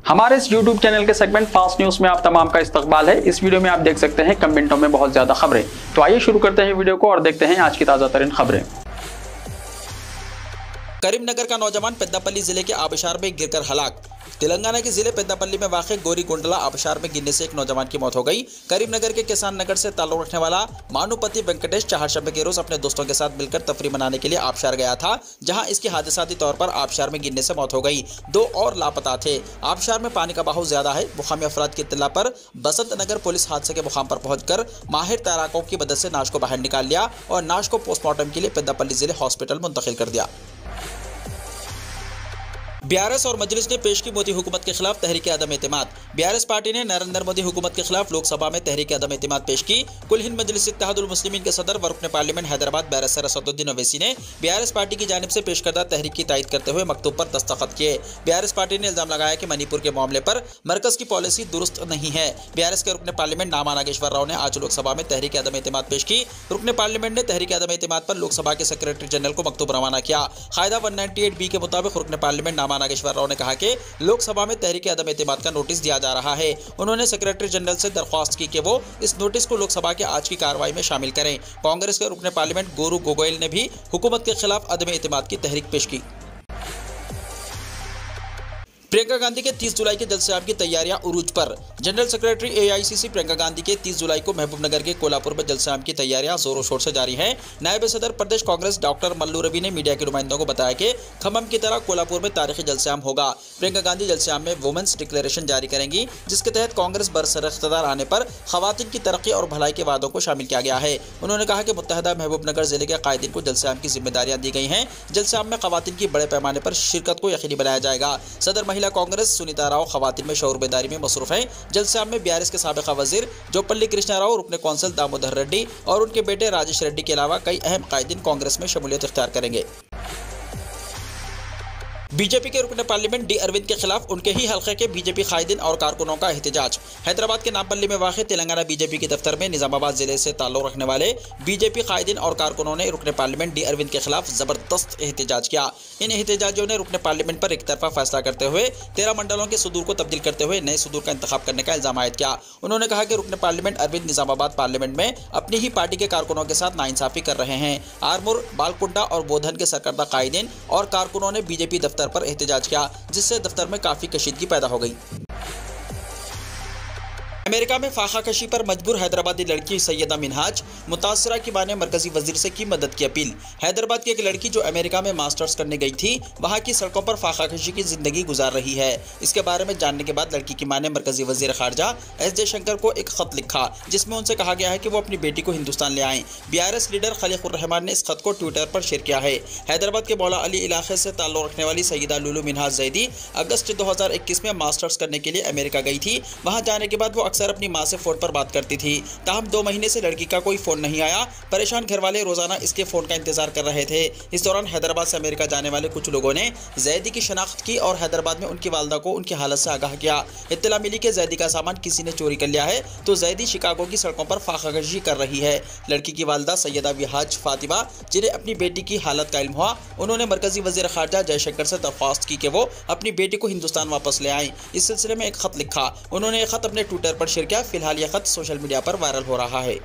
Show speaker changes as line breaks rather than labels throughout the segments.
हमारे इस YouTube channel के सेगमेंट फास्ट न्यूज में आप तमाम का इस्तकबाल है। इस वीडियो में आप देख सकते हैं कम मिनटों में बहुत ज्यादा खबरें। तो आइए शुरू करते हैं वीडियो को और देखते हैं आज की ताजा तरीन खबरें।
करीमनगर का नौजवान पेद्दापल्ली जिले के आबशार में गिरकर हलाक। तेलंगाना के जिले पेद्दापल्ली में वाक़ गोरीगुंडला आबशार में गिरने से एक नौजवान की मौत हो गई। करीमनगर के किसान नगर से ताल्लुक रखने वाला मानुपति वेंकटेश चहारशंबे के रोज अपने दोस्तों के साथ मिलकर तफरी मनाने के लिए आबशार गया था, जहां इसकी हादसाती तौर पर आबशार में गिरने से मौत हो गई। 2 और लापता थे। आबशार में पानी का बहाव ज्यादा है। मुकामी अफराद की इत्तला पर बसंत नगर पुलिस हादसे के मुकाम पर पहुंचकर माहिर तैराकों की मदद से नाश को बाहर निकाल लिया और नाश को पोस्टमार्टम के लिए पेद्दापल्ली जिले हॉस्पिटल मुंतकिल कर दिया। बीआरएस और मजलिस ने पेश की मोदी हुकूमत के खिलाफ तहरीक अदम एतमाद। बीआरएस पार्टी ने नरेंद्र मोदी हुकूमत के खिलाफ लोकसभा में तहरीक अदम एतमाद पेश की। कुल हिंद मजलिस इत्तेहादुल मुस्लिमीन के सदर व रुकन पार्लियामेंट हैदराबाद बैरिस्टर असदुद्दीन ओवैसी ने बीआरएस पार्टी की जानिब से पेश करदा तहरीक की तायद करते हुए मकतूब पर दस्तखत किए। बीआरएस पार्टी ने इल्जाम लगाया कि मणिपुर के मामले पर मरकज की पॉलिसी दुरुस्त नहीं है। बीआरएस के रुकन पार्लियामेंट नामा नागेश्वर राव ने आज लोकसभा में तहरीक अदम एतमाद पेश की। रुकन पार्लियामेंट ने तहरीक अदम एतमाद पर लोकसभा के सेक्रेटरी जनरल को मकतूब रवाना किया। कायदा 198B के मुताबिक रुकन पार्लियामेंट नामा नागेश्वर राव ने कहा कि लोकसभा में तहरीक अदम एतमाद का नोटिस दिया जा रहा है। उन्होंने सेक्रेटरी जनरल से दरख्वास्त की कि वो इस नोटिस को लोकसभा के आज की कार्रवाई में शामिल करें। कांग्रेस के रुकन पार्लियामेंट गोरू गोगोयल ने भी हुकूमत के खिलाफ अदम एतमाद की तहरीक पेश की। प्रियंका गांधी के 30 जुलाई के जलसे-आम की तैयारियां उरूज पर। General secretary AICC Priyanka Gandhi के 30 जुलाई को महबूबनगर के कोल्हापुर में जलसे-आम की तैयारियां जोरों शोर से जारी हैं। नायब सदर प्रदेश कांग्रेस डॉक्टर मल्लू रवि ने मीडिया के नुमाइंदों को बताया कि खम्मम की तरह कोल्हापुर में तारीखी जलसे-आम होगा। प्रियंका गांधी जलसे-आम में वुमेन्स डिक्लेरेशन जारी करेंगी, जिसके तहत कांग्रेस बरसर-ए-इख्तिदार आने पर खवातीन की तरक्की और भलाई के वादों को शामिल किया गया है। उन्होंने कहा कि मुत्तहदा महबूबनगर जिले के कायदीन को जलसे-आम की जिम्मेदारियां दी गई हैं। जलसे-आम में खवातीन की बड़े पैमाने पर शिरकत को यकीनी बनाया जाएगा। सदर महिला कांग्रेस सुनीता राव खवातीन में शऊर बेदारी में मसरूफ हैं। जलसे-आम में बीआरएस के साबिका वजीर जोपल्ली कृष्णा राव, रुकन कौंसिल दामोदर रेड्डी और उनके बेटे राजेश रेड्डी के अलावा कई अहम कायदीन कांग्रेस में शमूलियत इख्तियार करेंगे। बीजेपी के रुकन पार्लियामेंट डी अरविंद के खिलाफ उनके ही हल्के के बीजेपी कायदीन और कारकुनों का एहतजाज। हैदराबाद के नामपल्ली में वाक़ तेलंगाना बीजेपी के दफ्तर में निजामाबाद जिले से ताल्लुक रखने वाले बीजेपी कायदीन और कारकुनों ने रुकन पार्लियामेंट डी अरविंद के खिलाफ जबरदस्त एहतजाज किया। इन एहतजाजियों ने रुकन पार्लियामेंट पर एक तरफा फैसला करते हुए 13 मंडलों के सदूर को तब्दील करते हुए नए सदूर का इंतखाब करने का इल्जाम आयद किया। उन्होंने कहा कि रुकन पार्लियामेंट अरविंद निजामाबाद पार्लियामेंट में अपनी ही पार्टी के कारकुनों के साथ नाइंसाफी कर रहे हैं। आरमूर, बालकुंडा और बोधन के सरकर्दा कायदीन और कारकुनों ने बीजेपी दफ्तर पर एहतजाज किया, जिससे दफ्तर में काफी कशीदगी पैदा हो गई। अमेरिका में फाखा कशी पर मजबूर हैदराबादी लड़की सैयदा मिनहाज, मुतासरा की मां ने मरकजी वजीर से की मदद की अपील। हैदराबाद की एक लड़की जो अमेरिका में मास्टर्स करने गई थी, वहां की सड़कों पर फाखा कशी की जिंदगी गुजार रही है। इसके बारे में जानने के बाद लड़की की मां ने मरकजी वजीर खारजा S जयशंकर को एक खत लिखा, जिसमें उनसे कहा गया है कि वो अपनी बेटी को हिंदुस्तान ले आएं। बीआरएस लीडर खलीकुर रहमान ने इस खत को ट्विटर पर शेयर किया है। हैदराबाद के मौला अली इलाके से ताल्लुक रखने वाली सैयदा लुलू मिनहाज जैदी अगस्त 2021 में मास्टर्स करने के लिए अमेरिका गई थी। वहां जाने के बाद वो अक्सर अपनी मां से फोन पर बात करती थी। ताहम 2 महीने से लड़की का कोई फोन नहीं आया। परेशान घर वाले रोजाना इसके फोन का इंतजार कर रहे थे। इस दौरान हैदराबाद से अमेरिका जाने वाले कुछ लोगों ने जैदी की शनाख्त की और हैदराबाद में उनकी वालदा को उनकी हालत से आगाह किया। इत्तला मिली कि जैदी का सामान किसी ने चोरी कर लिया है, तो जैदी शिकागो की सड़कों पर फाखाकशी कर रही है। लड़की की वालदा सैयदा विहाज फातिमा, जिन्हें अपनी बेटी की हालत का इल्म हुआ, उन्होंने मरकजी वजीर खारजा जयशंकर से दरख्वास्त की कि वो अपनी बेटी को हिंदुस्तान वापस ले आएं। इस सिलसिले में एक खत लिखा। उन्होंने एक खत अपने ट्विटर पर शेयर किया। फिलहाल यह खत सोशल मीडिया पर वायरल हो रहा है।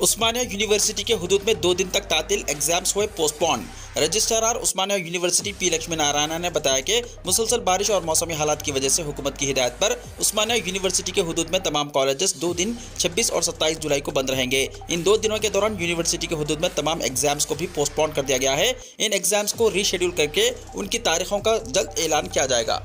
उस्मानिया यूनिवर्सिटी के हुदूद में 2 दिन तक तातिल, एग्जाम्स हुए पोस्टपोन। रजिस्ट्रार उस्मानिया यूनिवर्सिटी P लक्ष्मी नारायण ने बताया कि मुसलसल बारिश और मौसमी हालात की वजह से हुकूमत की हिदायत पर उस्मानिया यूनिवर्सिटी के हुदूद में तमाम कॉलेजेस 2 दिन 26 और 27 जुलाई को बंद रहेंगे। इन 2 दिनों के दौरान यूनिवर्सिटी के हुदूद में तमाम एग्जाम्स को भी पोस्टपोन कर दिया गया है। इन एग्जाम्स को रीशेड्यूल करके उनकी तारीखों का जल्द ऐलान किया जाएगा।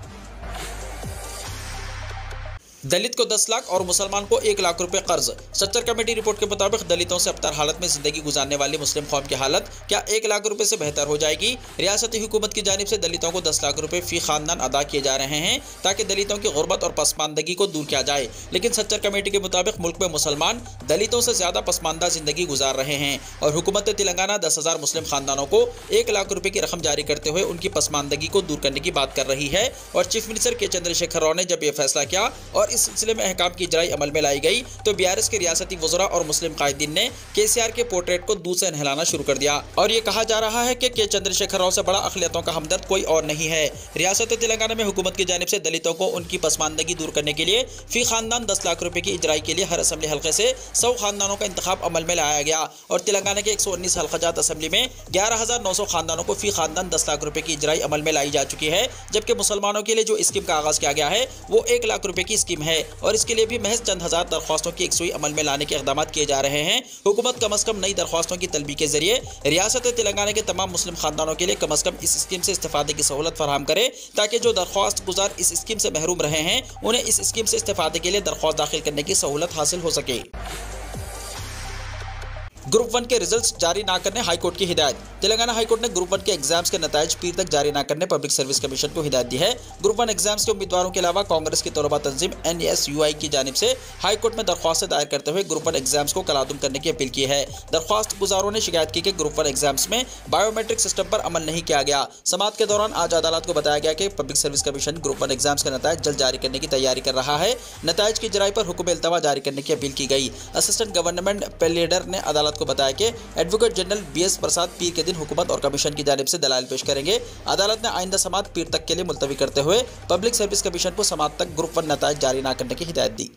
दलित को 10 लाख और मुसलमान को 1 लाख रुपए कर्ज। सच्चर कमेटी रिपोर्ट के मुताबिक दलितों से अबतर हालत में जिंदगी गुजारने वाली मुस्लिम कौम की हालत क्या 1 लाख रुपए से बेहतर हो जाएगी? रियासती हुकूमत की जानिब से दलितों को 10 लाख रुपए फी खानदान अदा किए जा रहे हैं ताकि दलितों की गुर्बत और पसमानदगी को दूर किया जाए। लेकिन सच्चर कमेटी के मुताबिक मुल्क में मुसलमान दलितों से ज्यादा पसमानदा जिंदगी गुजार रहे हैं और हुकूमत तेलंगाना 10,000 मुस्लिम खानदानों को 1 लाख रुपए की रकम जारी करते हुए उनकी पसमानदगी को दूर करने की बात कर रही है। और चीफ मिनिस्टर के चंद्रशेखर राव ने जब यह फैसला किया और इस सिलसिले में अहकाम की इजराई अमल में लाई गई तो BRS के रियासती वज़रा और मुस्लिम कायदीन ने KCR के पोर्ट्रेट को दूध से नहलाना शुरू कर दिया और ये कहा जा रहा है कि के चंद्रशेखर राव से बड़ा अक़लियतों का हमदर्द कोई और नहीं है। रियासत तेलंगाना में हुकूमत की जानिब से दलितों को उनकी पसमानदगी दूर करने के लिए फी खानदान 10 लाख रुपए की इजराई के लिए हर असेंबली हल्के से 100 खानदानों का इंतखाब अमल में लाया गया और तेलंगाना के 119 हल्काजात असेंबली में 11,900 खानदानों को फी खानदान 10 लाख रुपए की इजराई अमल में लाई जा चुकी है, जबकि मुसलमानों के लिए जो स्कीम का आगाज किया गया है वो 1 लाख रुपए की स्कीम है और इसके लिए भी महज चंद हजार दरख्वास्तों की एकसुई अमल में लाने के इक़दाम किए जा रहे हैं। हुकूमत कम अज कम नई दरख्वास्तों की तलबी के जरिए रियासत तेलंगाना के तमाम मुस्लिम खानदानों के लिए कम अज कम इस स्कीम से इस्तेफादे की सहूलत फराहम करे ताकि जो दरख्वास्त गुजार इस स्कीम से महरूम रहे हैं उन्हें इस स्कीम से इस्तेफादे के लिए दरख्वास्त दाखिल करने की सहूलत हासिल हो सके। ग्रुप 1 के रिजल्ट्स जारी ना करने हाईकोर्ट की हिदायत। तेलंगाना हाईकोर्ट ने ग्रुप 1 के एग्जाम्स के नताइज पीर तक जारी ना करने पब्लिक सर्विस कमीशन को हिदायत दी है। ग्रुप 1 एग्जाम्स के उम्मीदवारों के अलावा कांग्रेस की तलबा तंजीम NSUI की जानिब से हाईकोर्ट में दरख्वास्त दायर करते हुए ग्रुप 1 एग्जाम्स को कलादुम करने की अपील की है। दरख्वास्त गुजारों ने शिकायत की कि ग्रुप 1 एग्जाम्स में बायोमेट्रिक सिस्टम पर अमल नहीं किया गया। समाअत के दौरान आज अदालत को बताया गया कि public service commission group 1 exams के नताइज जल्द जारी करने की तैयारी कर रहा है। नताइज की इजराई पर हुक्म इल्तवा जारी करने की अपील की गई। असिस्टेंट गवर्नमेंट पेलेडर ने अदालत को बताया कि एडवोकेट जनरल BS प्रसाद पीर के दिन हुकूमत और कमीशन की जानिब से दलाइल पेश करेंगे। अदालत ने आइंदा समाअत पीर तक के लिए मुलतवी करते हुए पब्लिक सर्विस कमीशन को समाअत तक ग्रुप 1 नताइज जारी न करने की हिदायत दी।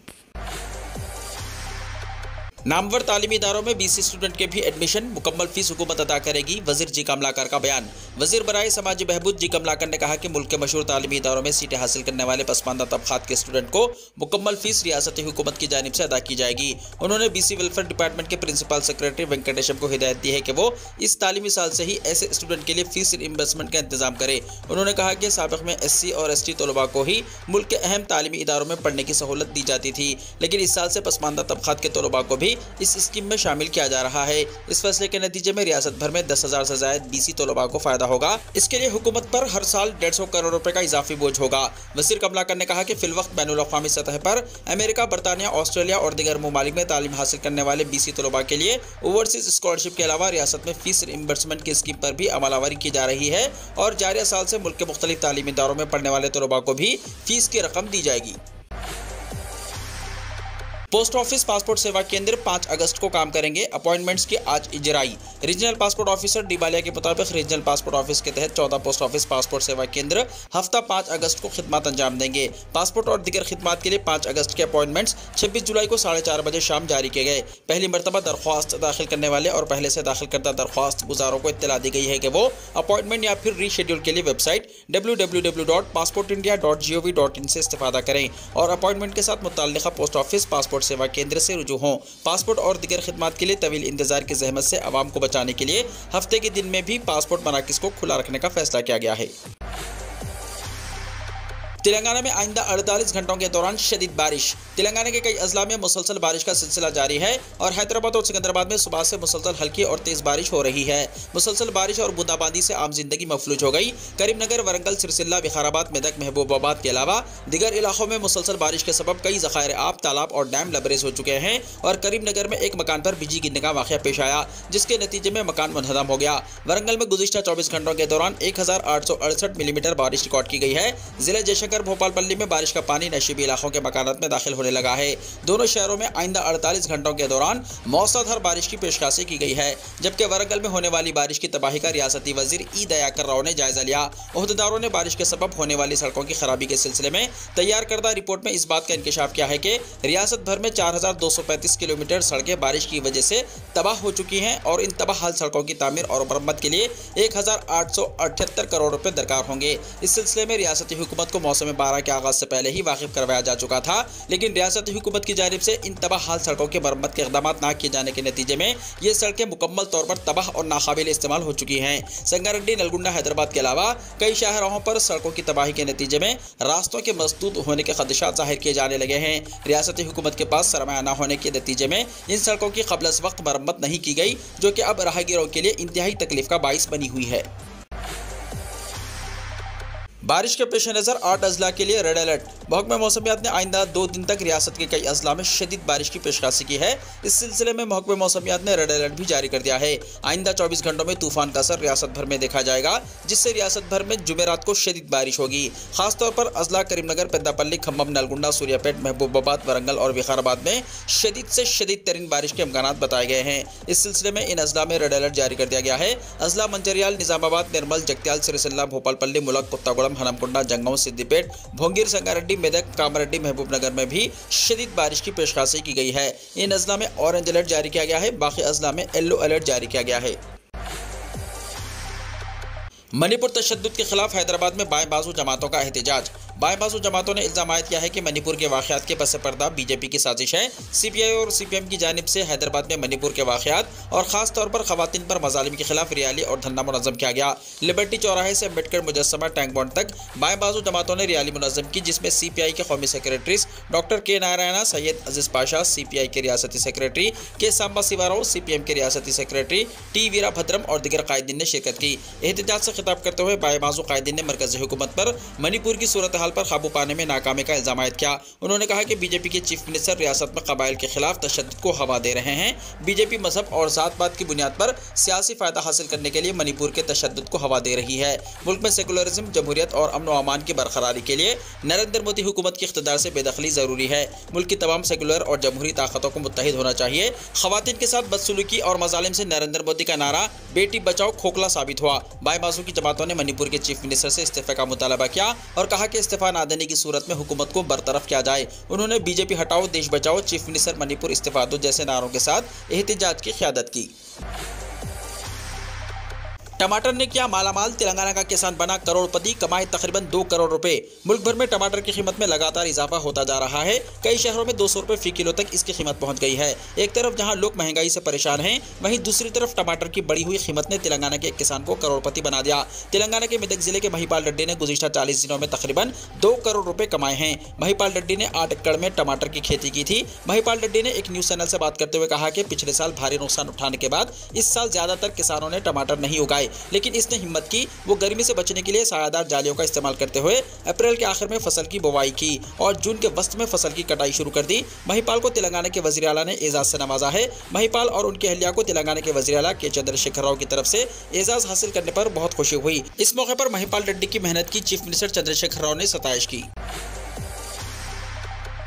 नामवर तालीमी इदारों में BC स्टूडेंट के भी एडमिशन, मुकम्मल फीस हुकूमत अदा करेगी, वजीर जी कमलाकर का बयान। वजीर बराए समाजी बहबूद जी कमलाकर ने कहा कि मुल्क के मशहूर तालीमी इदारों में सीटें हासिल करने वाले पसमानदा तबकात के स्टूडेंट को मुकम्मल फीस रियासती हुकूमत की जानिब से अदा की जाएगी। उन्होंने BC वेलफेयर डिपार्टमेंट के प्रिंसिपल सेक्रेटरी वेंकटेशम को हिदायत दी है कि वो इस तालीमी साल से ही ऐसे स्टूडेंट के लिए फीस रिइंबर्समेंट का इंतजाम करे। उन्होंने कहा कि साबिक़ में SC और ST तलबा को ही मुल्क के अहम तालीमी इदारों में पढ़ने की सहूलत दी जाती थी, लेकिन इस साल से पसमानदा तबकात के तलबा को भी इस स्कीम में शामिल किया जा रहा है। इस फैसले के नतीजे में रियासत भर में 10,000 से ज्यादा BC तलबा को फायदा होगा। इसके लिए हुकूमत पर हर साल 150 करोड़ रुपए का इजाफी बोझ होगा। वजीर कमलाकर ने कहा कि फिलवक्त बैनुल अक़वामी सतह पर अमेरिका, बरतानिया, ऑस्ट्रेलिया और दीगर ममालिक में तालीम हासिल करने वाले BC तलबा के लिए ओवरसीज स्कॉलरशिप के अलावा रियासत में फीस रिइंबर्समेंट की स्कीम पर भी अमलावरी की जा रही है और जारिया साल से मुल्क के मुख्तलिफ तालीमी इदारों में पढ़ने वाले तलबा को भी फीस की रकम दी जाएगी। पोस्ट ऑफिस पासपोर्ट सेवा केंद्र 5 अगस्त को काम करेंगे, अपॉइंटमेंट्स की आज इजराई। रीजनल पासपोर्ट ऑफिसर डिबालिया के मुताबिक रीजनल पासपोर्ट ऑफिस के तहत 14 पोस्ट ऑफिस पासपोर्ट सेवा केंद्र हफ्ता 5 अगस्त को खिदमत अंजाम देंगे। पासपोर्ट और दीगर खिदमत के लिए 5 अगस्त के अपॉइंटमेंट्स 26 जुलाई को 4:30 बजे शाम जारी किए गए। पहली मरतबा दरख्वास्त दाखिल करने वाले और पहले से दाखिल करदा दरख्वास्त गुजारों को इत्तला दी गई है कि वो अपॉइंटमेंट या फिर रीशेड्यूल के लिए वेबसाइट www.passportindia.gov.in से इस्तेफादा करें और अपॉइंटमेंट के साथ मुतल्लिका पोस्ट ऑफिस पासपोर्ट सेवा केंद्र से रुजू हों। पासपोर्ट और दीगर खिदमत के लिए तवील इंतजार की जहमत से आवाम को बचाने के लिए हफ्ते के दिन में भी पासपोर्ट मराकिज़ को खुला रखने का फैसला किया गया है। तेलंगाना में आइंदा 48 घंटों के दौरान शदीद बारिश। तेलंगाना के कई अजला में मुसलसल बारिश का सिलसिला जारी है और हैदराबाद और सिकंदराबाद में सुबह से मुसलसल हल्की और तेज बारिश हो रही है। मुसलसल बारिश और बूंदाबांदी से आम जिंदगी मफलूज हो गई। करीमनगर, वरंगल, सिरसिल्ला, विखाराबाद, मेदक, महबूबाबाद के अलावा दीगर इलाकों में मुसलसल बारिश के सबब कई ज़खायर आब, तालाब और डैम लबरेज हो चुके हैं और करीमनगर में एक मकान पर बिजली गिरने का वाक़या पेश आया, जिसके नतीजे में मकान मुनहदम हो गया। वरंगल में गुज़िश्ता 24 घंटों के दौरान 1868 मिलीमीटर बारिश रिकॉर्ड की गई है। जिले जयशंकर, भोपालपल्ली में बारिश का पानी नशीबी इलाकों के मकानात में दाखिल होने लगा है। दोनों शहरों में आइंदा 48 घंटों के दौरान मौसलाधार बारिश की पेशकशी की गई है, जबकि वरंगल में होने वाली बारिश की तबाही का रियासती वजीर ई दयाकर राव ने जायजा लिया। ओहदेदारों ने बारिश के सबब होने वाली सड़कों की खराबी के सिलसिले में तैयार करदा रिपोर्ट में इस बात का इंकशाफ किया है कि रियासत भर में 4235 किलोमीटर सड़कें बारिश की वजह से तबाह हो चुकी हैं और इन तबाह हाल सड़कों की तामीर और मरम्मत के लिए 1878 करोड़ रुपए दरकार होंगे। इस सिलसिले में रियासती हुकूमत को मौसम 12 के आगाज से पहले ही वाकिफ करवाया जा चुका था, लेकिन रियासती हुकूमत की जानिब से इन तबाह हाल सड़कों की मरम्मत के इक़दाम न किए जाने के नतीजे में ये सड़कें मुकम्मल तौर पर तबाह और नाकाबिल इस्तेमाल हो चुकी हैं। संगारेड्डी, नलगुंडा, हैदराबाद के अलावा कई शाहराहों पर सड़कों की तबाही के नतीजे में रास्तों के मसदूद होने के खदशात जाहिर किए जाने लगे हैं। रियासती हुकूमत के पास सरमाया न होने के नतीजे में इन सड़कों की क़ब्ल अज़ वक्त मरम्मत नहीं की गई, जो कि अब राहगीरों के लिए इंतहाई तकलीफ का बाइस बनी हुई है। बारिश के पेश नज़र 8 अजला के लिए रेड अलर्ट। महकमा मौसमियात ने आइंदा 2 दिन तक रियासत के कई अजला में शदीद बारिश की पेशकशी की है। इस सिलसिले में महकमा मौसमियात ने रेड अलर्ट भी जारी कर दिया है। आइंदा 24 घंटों में तूफान का असर रियासत भर में देखा जाएगा, जिससे रियासत भर में जुमेरात को शदीद बारिश होगी। खासतौर पर अजला करीमनगर, पेद्दापल्ली, खम्मम, नलगुंडा, सूर्यापेट, महबूबाबाद, वरंगल और विकाराबाद में शदीद से शदीद तरीन बारिश के इम्कानात बताए गए हैं। इस सिलसिले में इन अजला में रेड अलर्ट जारी कर दिया गया है। अजला मंचरियाल, निजामाबाद, निर्मल, जगत्याल, सिरिसिल्ला, भोपालपल्ली, मुलक, कुत्तागुड़म, हनमकुंडा, जंगांव, सिद्दीपेट, भोंगीर, संगारेड्डी, मेदक, कामारेड्डी, महबूबनगर में भी शदीद बारिश की पेशकशी की गई है। इन अजला में ऑरेंज अलर्ट जारी किया गया है, बाकी अजला में येलो अलर्ट जारी किया गया है। मणिपुर तशद्दुद के खिलाफ हैदराबाद में बाएं बाजू जमातों का एहतजाज। बाएं बाजू जमातों ने इल्जाम आयद किया है कि मणिपुर के वाक़यात के पस पर्दा बीजेपी की साजिश है। सीपीआई और सीपीएम की जानिब से हैदराबाद में मणिपुर के वाक़यात और ख़ास तौर पर ख़वातीन पर मज़ालिम के खिलाफ रैली और धरना मुनज़्ज़म किया गया। लिबर्टी चौराहे से अम्बेडकर मुजस्समा टैंक बॉन्ड तक बाएं बाजू जमातों ने रैली मुनज़्ज़म की, जिसमें सीपीआई के कौमी सेक्रेटरी डॉक्टर के नारायणा, सैयद अजीज़ पाशा, सीपीआई के रियासती सेक्रेटरी के सांबा शिवाराव, सीपीएम के रियासती सेक्रेटरी टी वीराभद्रम और दीगर कायदीन ने शिरकत की। एहतजाज से खिताब करते हुए बाएं बाजू कायदीन ने मरकज़ी हुकूमत पर मणिपुर की सूरत हाल पर काबू पाने में नाकामी का इल्जाम आयद किया। उन्होंने कहा कि बीजेपी के चीफ मिनिस्टर रियासत में कबाइल के खिलाफ तशद्दुद को हवा दे रहे हैं। बीजेपी मजहब और जात-पात की बुनियाद पर सियासी फायदा हासिल करने के लिए मणिपुर के तशद्दुद को हवा दे रही है। मुल्क में सेकुलरिज्म, जमहूरियत और अमन व अमान की बरकरारी के लिए नरेंद्र मोदी हुकूमत की इख्तिदार से बेदखली जरूरी है। मुल्क की तमाम सेकुलर और जमहूरी ताकतों को मुत्तहिद होना चाहिए। खवातीन के साथ बदसलूकी और मजालिम से नरेंद्र मोदी का नारा बेटी बचाओ खोखला साबित हुआ। बाएं बाजू की जमातों ने मणिपुर के चीफ मिनिस्टर से इस्तीफे का मुतालबा किया और कहा कि इस्तीफा न देने की सूरत में हुकूमत को बरतरफ किया जाए। उन्होंने बीजेपी हटाओ देश बचाओ, चीफ मिनिस्टर मणिपुर इस्तीफा दो जैसे नारों के साथ एहतजाज की क़यादत की। टमाटर ने किया मालामाल, तेलंगाना का किसान बना करोड़पति, कमाए तकरीबन 2 करोड़ रुपए। मुल्क भर में टमाटर की कीमत में लगातार इजाफा होता जा रहा है। कई शहरों में 200 रुपए फी किलो तक इसकी कीमत पहुंच गई है। एक तरफ जहां लोग महंगाई से परेशान हैं, वहीं दूसरी तरफ टमाटर की बढ़ी हुई कीमत ने तेलंगाना के एक किसान को करोड़पति बना दिया। तेलंगाना के मेदक जिले के महिपाल रेड्डी ने गुज़िश्ता 40 दिनों में तकरीबन 2 करोड़ रुपए कमाए हैं। महिपाल रेड्डी ने 8 एकड़ में टमाटर की खेती की थी। महिपाल रेड्डी ने एक न्यूज़ चैनल से बात करते हुए कहा कि पिछले साल भारी नुकसान उठाने के बाद इस साल ज्यादातर किसानों ने टमाटर नहीं उगाए, लेकिन इसने हिम्मत की। वो गर्मी से बचने के लिए सायादार जालियों का इस्तेमाल करते हुए अप्रैल के आखिर में फसल की बुवाई की और जून के वस्त में फसल की कटाई शुरू कर दी। महिपाल को तेलंगाना के वज़ीर आला ने एजाज से नवाजा है। महिपाल और उनकी अहलिया को तेलंगाना के वज़ीर आला के चंद्रशेखर राव की तरफ से एजाज हासिल करने पर बहुत खुशी हुई। इस मौके पर महिपाल रेड्डी की मेहनत की चीफ मिनिस्टर चंद्रशेखर राव ने सताइश की।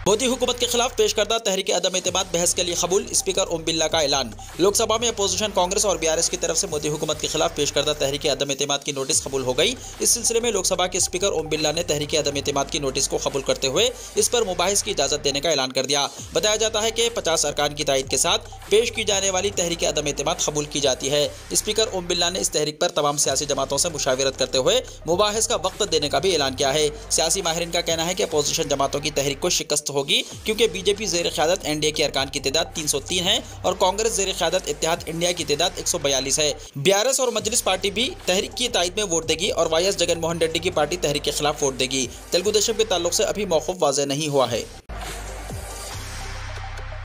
मोदी हुकूमत के खिलाफ पेश करदा तहरीक अदम एतमाद बहस के लिए कबूल, स्पीकर ओम बिरला का ऐलान। लोकसभा में अपोजिशन कांग्रेस और बीआरएस की तरफ से मोदी हुकूमत के खिलाफ पेश करदा तहरीक अदम एतमाद की नोटिस कबूल हो गई। इस सिलसिले में लोकसभा के स्पीकर ओम बिरला ने तहरीक अदम एतमाद की नोटिस को कबूल करते हुए इस पर मुबाहिस की इजाजत देने का ऐलान कर दिया। बताया जाता है कि 50 अरकान की तायद के साथ पेश की जाने वाली तहरीक अदम एतमाद कबूल की जाती है। स्पीकर ओम बिरला ने इस तहरीक पर तमाम सियासी जमातों से मुशावरत करते हुए मुबाहिस का वक्त देने का भी ऐलान किया है। सियासी माहिरीन का कहना है कि अपोजिशन जमातों की तहरीक को शिकस्त होगी, क्योंकि बीजेपी ज़ेर क़यादत एनडीए के अरकान की तादाद 303 है और कांग्रेस ज़ेर क़यादत इत्तेहाद इंडिया की तादाद 142 है। बीआरएस और मजलिस पार्टी भी तहरीक की तायद में वोट देगी और वाईएस जगन मोहन रेड्डी की पार्टी तहरीक के खिलाफ वोट देगी। तेलुगु देशम के ताल्लुक से अभी मौक़िफ़ वाज़ेह नहीं हुआ है।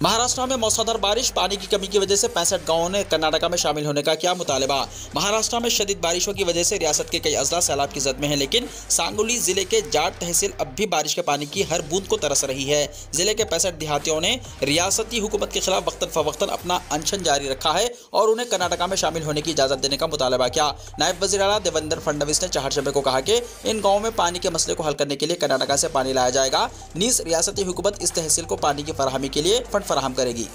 महाराष्ट्र में मौसलाधार बारिश, पानी की कमी की वजह से 65 गांवों ने कर्नाटका में शामिल होने का किया मुतालबा। महाराष्ट्र में शदीद बारिशों की वजह से रियासत के कई अजला सैलाब की जद में हैं, लेकिन सांगोली जिले के जाट तहसील अब भी बारिश के पानी की हर बूंद को तरस रही है। जिले के 65 देहातियों ने रियासती हुकूमत के खिलाफ वक्तन फवक्तन अपना अनशन जारी रखा है और उन्हें कर्नाटका में शामिल होने की इजाजत देने का मुतालबा किया। नायब वज़ीर आला देवेंद्र फडणवीस ने चहारशंबे को कहा कि इन गाँवों में पानी के मसले को हल करने के लिए कर्नाटका से पानी लाया जाएगा। नीज़ रियासती हुकूमत इस तहसील को पानी की फराहमी के लिए फंड फराहम करेगी।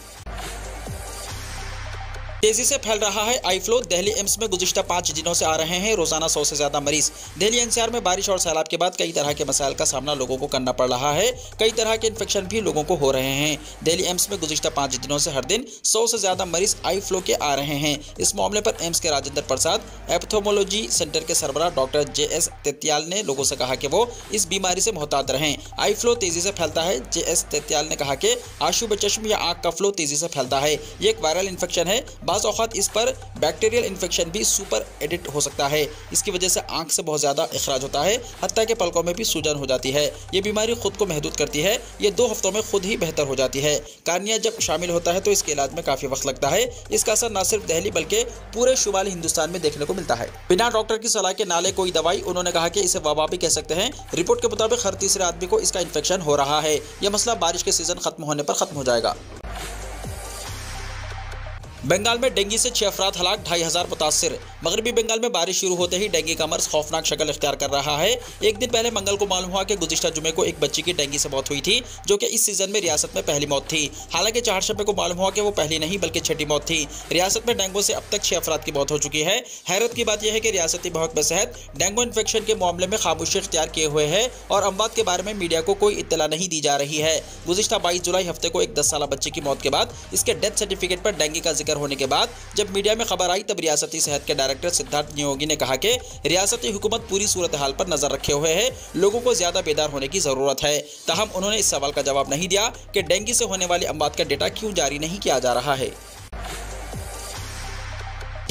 तेजी से फैल रहा है आई फ्लो। दिल्ली एम्स में गुज़िश्ता 5 दिनों से आ रहे हैं रोजाना 100 से ज्यादा मरीज। दिल्ली एनसीआर में बारिश और सैलाब के बाद कई तरह के मसाइल का सामना लोगों को करना पड़ रहा है। कई तरह के इन्फेक्शन भी लोगों को हो रहे हैं। दिल्ली एम्स में गुज़िश्ता 5 दिनों से हर दिन 100 से ज्यादा मरीज आई फ्लो के आ रहे हैं। इस मामले पर एम्स के राजेंद्र प्रसाद एपथोमोलॉजी सेंटर के सरबराह डॉक्टर JS तेतियाल ने लोगों से कहा कि वो इस बीमारी से मोहतात रहें। आई फ्लो तेजी से फैलता है। JS तेतियाल ने कहा कि आशूब चश्म या आँख का फ्लो तेजी से फैलता है। ये एक वायरल इन्फेक्शन है। बाज़ औक़ात इस पर बैक्टीरियल इन्फेक्शन भी सुपर एडिट हो सकता है। इसकी वजह से आंख से बहुत ज़्यादा इखराज होता है, हत्ता के पलकों में भी सूजन हो जाती है। ये बीमारी खुद को महदूद करती है, ये 2 हफ्तों में खुद ही बेहतर हो जाती है। कार्निया जब शामिल होता है तो इसके इलाज में काफ़ी वक्त लगता है। इसका असर न सिर्फ दिल्ली बल्कि पूरे शुमाली हिंदुस्तान में देखने को मिलता है। बिना डॉक्टर की सलाह के ना ले कोई दवाई। उन्होंने कहा कि इसे वबा भी कह सकते हैं। रिपोर्ट के मुताबिक हर तीसरे आदमी को इसका इन्फेक्शन हो रहा है। यह मसला बारिश के सीजन खत्म होने पर खत्म हो जाएगा। बंगाल में डेंगू से 6 अफराद हलाक, 2500 मुतासिर। मगरबी बंगाल में बारिश शुरू होते ही डेंगू का मर्ज खौफनाक शक्ल इख्तियार कर रहा है। एक दिन पहले मंगल को मालूम हुआ कि गुज़िश्ता जुमे को एक बच्ची की डेंगू से मौत हुई थी, जो कि इस सीजन में रियासत में पहली मौत थी। हालांकि चारशंबे को मालूम हुआ कि वो पहली नहीं बल्कि 6ठी मौत थी। रियासत में डेंगू से अब तक 6 अफराद की मौत हो चुकी है। हैरत की बात यह है कि रियासती महकमा सेहत डेंगू इन्फेक्शन के मामले में खामोशी इख्तियार किए हुए है और अमवात के बारे में मीडिया को कोई इत्तला नहीं दी जा रही है। गुज़िश्ता 22 जुलाई हफ्ते को एक 10 साला बच्चे की मौत के बाद इसके डेथ सर्टिफिकेट पर डेंगू का जिक्र होने के बाद जब मीडिया में खबर आई तब रियासती सेहत के डायरेक्टर सिद्धार्थ नियोगी ने कहा कि रियासती हुकूमत पूरी सूरत हाल पर नजर रखे हुए है, लोगों को ज्यादा बेदार होने की जरूरत है। ताहम उन्होंने इस सवाल का जवाब नहीं दिया कि डेंगू से होने वाली अमवात का डेटा क्यों जारी नहीं किया जा रहा है।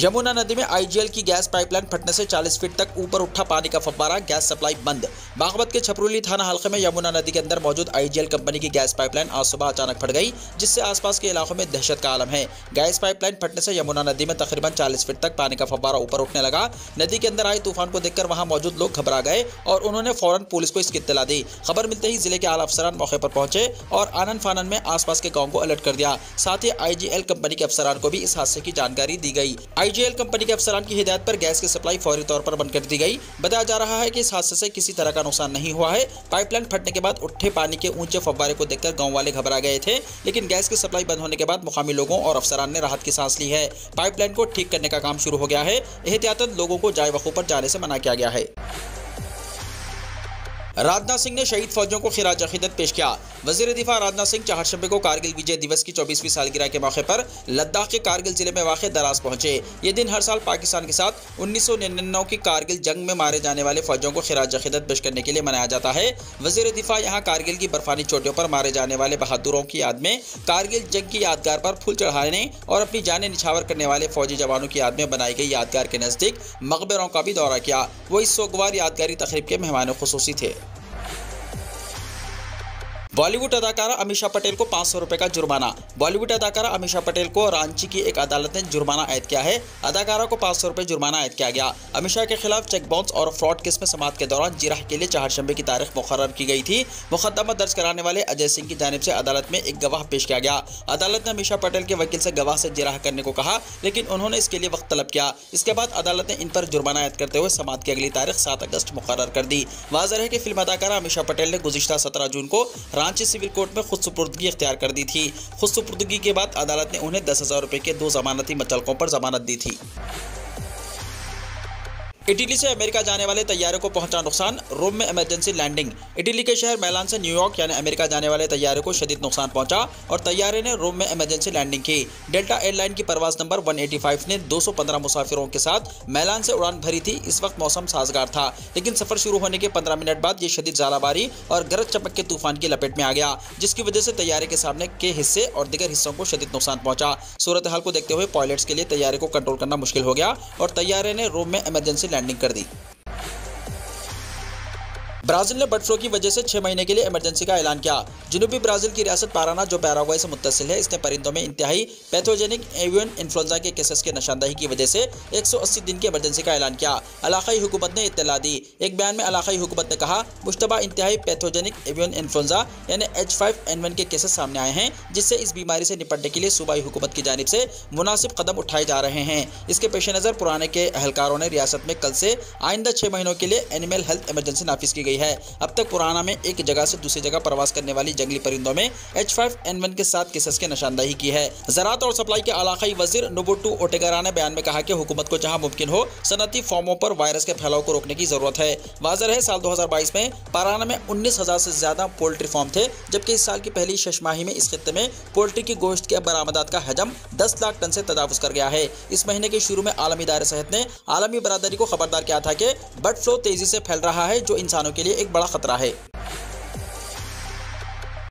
यमुना नदी में आईजीएल की गैस पाइपलाइन फटने से 40 फीट तक ऊपर उठा पानी का फव्वारा, गैस सप्लाई बंद। बागपत के छपरूली थाना हल्के में यमुना नदी के अंदर मौजूद आईजीएल कंपनी की गैस पाइपलाइन आज सुबह अचानक फट गई, जिससे आसपास के इलाकों में दहशत का आलम है। गैस पाइपलाइन फटने से यमुना नदी में तकरीबन 40 फीट तक पानी का फव्वारा ऊपर उठने लगा। नदी के अंदर आए तूफान को देखकर वहां मौजूद लोग घबरा गए और उन्होंने फौरन पुलिस को इसकी इत्तला दी। खबर मिलते ही जिले के आला अफसरान मौके पर पहुंचे और आनन फानन में आसपास के गाँव को अलर्ट कर दिया। साथ ही आईजीएल कंपनी के अफसरान को भी इस हादसे की जानकारी दी गई। आईजीएल कंपनी के अफसरान की हिदायत पर गैस की सप्लाई फौरी तौर पर बंद कर दी गई। बताया जा रहा है कि इस हादसे से किसी तरह का नुकसान नहीं हुआ है। पाइपलाइन फटने के बाद उठे पानी के ऊंचे फव्वारे को देखकर गांव वाले घबरा गए थे, लेकिन गैस की सप्लाई बंद होने के बाद मुकामी लोगों और अफसरान ने राहत की सांस ली है। पाइपलाइन को ठीक करने का काम शुरू हो गया है। एहतियातन लोगों को जाए वकूफ पर जाने से मना किया गया है। राजनाथ सिंह ने शहीद फौजियों को खिराज अकीदत पेश किया। वजीर दिफा राजनाथ सिंह चारशंबे को कारगिल विजय दिवस की 24वीं सालगिरह के मौके पर लद्दाख के कारगिल जिले में वाक़ दराज पहुंचे। ये दिन हर साल पाकिस्तान के साथ 1999 की कारगिल जंग में मारे जाने वाले फौजियों को खिराज अकीदत पेश करने के लिए मनाया जाता है। वजीर दिफा यहाँ कारगिल की बर्फानी चोटियों पर मारे जाने वाले बहादुरों की याद में कारगिल जंग की यादगार पर फूल चढ़ाने और अपनी जानें निछावर करने वाले फौजी जवानों की याद में बनाई गई यादगार के नज़दीक मकबरों का भी दौरा किया। वो इस सोगवार यादगारी तकरीब के मेहमान खुसूसी थे। बॉलीवुड अदाकारा अमीषा पटेल को 500 रुपए का जुर्माना। बॉलीवुड अदाकारा अमीषा पटेल को रांची की एक अदालत ने जुर्माना आयद किया है। अदाकारा को 500 रुपए जुर्माना आयद किया गया। अमीषा के खिलाफ चेक बाउंस और फ्रॉड केस में समाअत के दौरान जिरह के लिए चारशंबे की तारीख मुकर्रर की गई थी। मुकदमा दर्ज कराने वाले अजय सिंह की जानिब से अदालत में एक गवाह पेश किया गया। अदालत ने अमीषा पटेल के वकील से गवाह से जिरह करने को कहा, लेकिन उन्होंने इसके लिए वक्त तलब किया। इसके बाद अदालत ने इन पर जुर्माना आयद करते हुए समाअत की अगली तारीख 7 अगस्त मुकर्रर कर दी। वाज़ेह है कि फिल्म अदाकारा अमीषा पटेल ने गुज़िश्ता 17 जून को रांची सिविल कोर्ट में खुद सुपुर्दगी इख्तियार कर दी थी। खुद सुपुर्दगी के बाद अदालत ने उन्हें 10,000 रुपए के 2 जमानती मुतलकों पर जमानत दी थी। इटली से अमेरिका जाने वाले तैयारे को पहुंचा नुकसान, रोम में इमरजेंसी लैंडिंग। इटली के शहर मिलान से न्यूयॉर्क यानी अमेरिका जाने वाले तैयारे को शदीद नुकसान पहुंचा और तैयारे ने रोम में इमरजेंसी लैंडिंग की। डेल्टा एयरलाइन की परवाज नंबर 185 ने 215 मुसाफिरों के साथ मिलान से उड़ान भरी थी। इस वक्त मौसम साजगार था, लेकिन सफर शुरू होने के 15 मिनट बाद ये शदीद ज़ालाबारी और गरज चमक के तूफान की लपेट में आ गया, जिसकी वजह से तैयारे के सामने के हिस्से और दीगर हिस्सों को शदीद नुकसान पहुंचा। सूरत हाल को देखते हुए पायलट्स के लिए तैयारे को कंट्रोल करना मुश्किल हो गया और तैयारे ने रोम में इमरजेंसी लैंडिंग कर दी। ब्राजील ने बर्ड फ्लू की वजह से 6 महीने के लिए इमरजेंसी का ऐलान किया। जनूबी ब्राजील की रियासत पाराना, जो पैराग्वे से मुत्तसिल है, इसने परिंदों में इंतहाई पैथोजेनिक एवियन इन्फ्लुएंजा के केसेस के निशानदही की वजह से 180 दिन की इमरजेंसी का ऐलान किया। इलाकाई हुकूमत ने इत्तला दी। एक बयान में इलाकाई हुकूमत ने कहा, मुश्तबा इंतहाई पैथोजेनिक एवियन इन्फ्लुएंजा यानी H5N1 के केसेस सामने आए हैं, जिससे इस बीमारी से निपटने के लिए सूबाई हुकूमत की जानिब से मुनासिब कदम उठाए जा रहे हैं। इसके पेश नज़र पुराने के अहलकारों ने रियासत में कल से आइंदा 6 महीनों के लिए एनिमल हेल्थ इमरजेंसी नाफिज की गई है। अब तक पुराना में एक जगह से दूसरी जगह प्रवास करने वाली जंगली परिंदों में H5N1 के 7 केसेस की निशानदही की है। ज़राअत और सप्लाई के इलाकाई वजीर नुबुटू ओटेगारा ने बयान में कहा कि हुकूमत को जहां मुमकिन हो सनती फॉर्मों पर वायरस के फैलाव को रोकने की जरूरत है। वाज़ेह है, साल 2022 में पाराना में 19,000 से ज्यादा पोल्ट्री फार्म थे, जबकि इस साल की पहली 6 माही में इस खित्ते में पोल्ट्री की गोश्त के बरामदात का हजम 10 लाख टन से तजावुज़ कर गया है। इस महीने के शुरू में आलमी इदारे सेहत ने आलमी बरादरी को खबरदार किया था कि बर्ड फ्लू तेजी से फैल रहा है, जो इंसानों के लिए एक बड़ा खतरा है।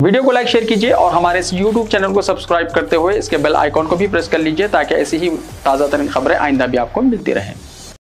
वीडियो को लाइक शेयर कीजिए और हमारे इस YouTube चैनल को सब्सक्राइब करते हुए इसके बेल आइकॉन को भी प्रेस कर लीजिए ताकि ऐसी ही ताज़ा तरीन खबरें आइंदा भी आपको मिलती रहें।